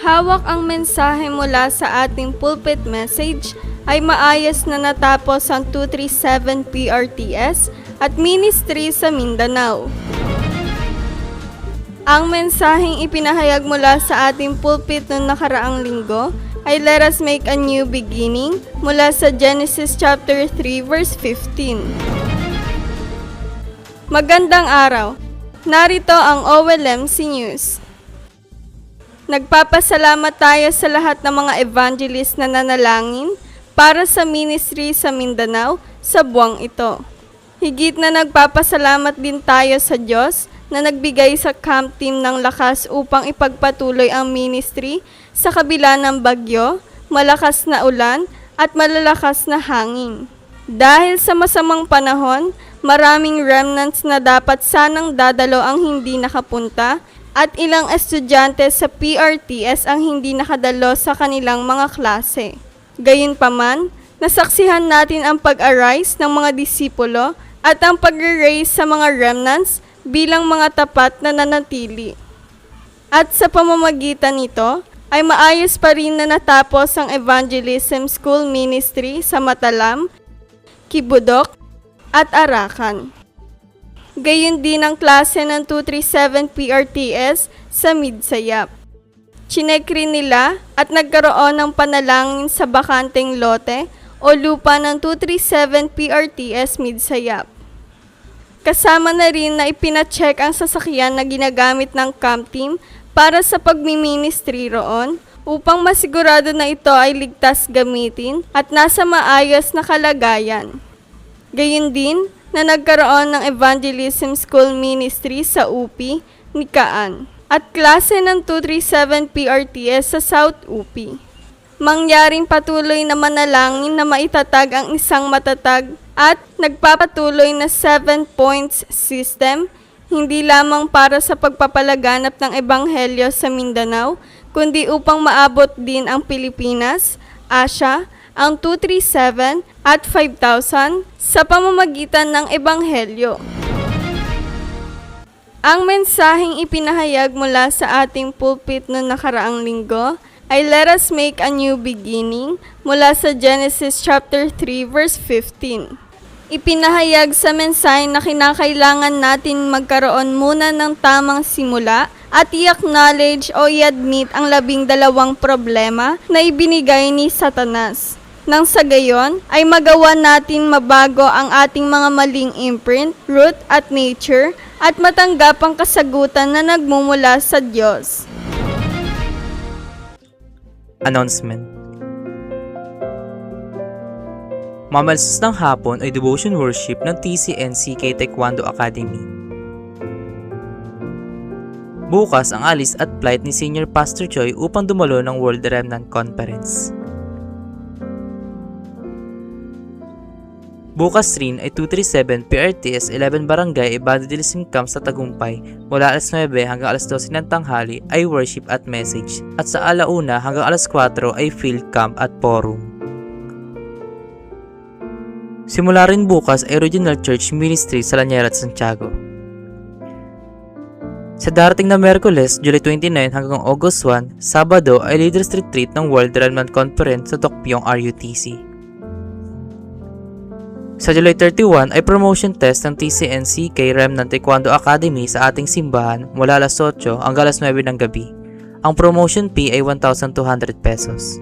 Hawak ang mensahe mula sa ating pulpit message ay maayos na natapos ang 237 PRTS at Ministry sa Mindanao. Ang mensaheng ipinahayag mula sa ating pulpit noong nakaraang linggo ay let us make a new beginning mula sa Genesis chapter 3 verse 15. Magandang araw! Narito ang OLMC News. Nagpapasalamat tayo sa lahat ng mga evangelist na nanalangin para sa ministry sa Mindanao sa buwang ito. Higit na nagpapasalamat din tayo sa Diyos na nagbigay sa camp team ng lakas upang ipagpatuloy ang ministry sa kabila ng bagyo, malakas na ulan at malalakas na hangin. Dahil sa masamang panahon, maraming remnants na dapat sanang dadalo ang hindi nakapunta at ilang estudyante sa PRTS ang hindi nakadalo sa kanilang mga klase. Gayunpaman, nasaksihan natin ang pag-arise ng mga disipulo at ang pag-raise sa mga remnants bilang mga tapat na nanatili. At sa pamamagitan nito, ay maayos pa rin na natapos ang Evangelism School Ministry sa Matalam, Kibudok, at Arakan. Gayon din ang klase ng 237 PRTS sa Midsayap. Chinek rin nila at nagkaroon ng panalangin sa bakanteng lote o lupa ng 237 PRTS Midsayap. Kasama na rin na ipinacheck ang sasakyan na ginagamit ng camp team para sa pagmiministry roon upang masigurado na ito ay ligtas gamitin at nasa maayos na kalagayan. Gayon din na nagkaroon ng Evangelism School Ministry sa UP, Nikaan, at klase ng 237 PRTS sa South UP. Mangyaring patuloy na manalangin na maitatag ang isang matatag at nagpapatuloy na 7 points system, hindi lamang para sa pagpapalaganap ng Ebanghelyo sa Mindanao, kundi upang maabot din ang Pilipinas, Asia, ang 237 at 5,000 sa pamamagitan ng Ebanghelyo. Ang mensaheng ipinahayag mula sa ating pulpit noong nakaraang linggo ay let us make a new beginning mula sa Genesis chapter 3 verse 15. Ipinahayag sa mensahe na kinakailangan natin magkaroon muna ng tamang simula at i-acknowledge o i-admit ang 12 problema na ibinigay ni Satanas. Nang sa gayon, ay magawa natin mabago ang ating mga maling imprint, root at nature at matanggap ang kasagutan na nagmumula sa Diyos. Announcement. Mamalas ng hapon ay devotion worship ng TCNCK Taekwondo Academy. Bukas ang alis at flight ni Senior Pastor Choi upang dumalo ng World Remnant Conference. Bukas rin ay 237 PRTS 11 Barangay Evangelism Camp sa Tagumpay mula alas 9 hanggang alas 12 ng tanghali ay worship at message at sa alauna hanggang alas 4 ay field camp at forum. Simula rin bukas ay Regional Church Ministry sa Lanier at Santiago. Sa darating na Miyerkules, July 29 hanggang August 1, Sabado ay Leaders Retreat ng World Remnant Conference sa Tokpyong RUTC. Sa July 31 ay promotion test ng TCNCK Remnant Taekwondo Academy sa ating simbahan mula alas 8 hanggang alas 9 ng gabi. Ang promotion fee ay 1,200 pesos.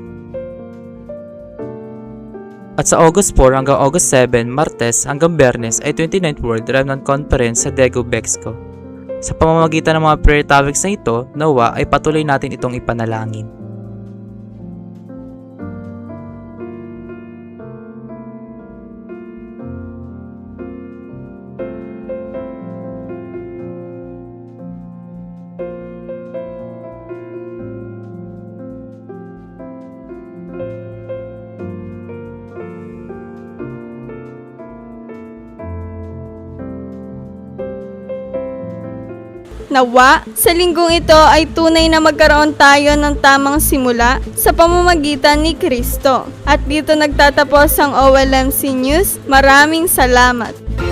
At sa August 4 hanggang August 7, Martes hanggang Biyernes ay 29th World Remnant Conference sa Daegu, Bexco. Sa pamamagitan ng mga prayer topics na ito, nawa ay patuloy natin itong ipanalangin. Nawa, sa linggong ito ay tunay na magkaroon tayo ng tamang simula sa pamamagitan ni Kristo. At dito nagtatapos ang OLMC News. Maraming salamat!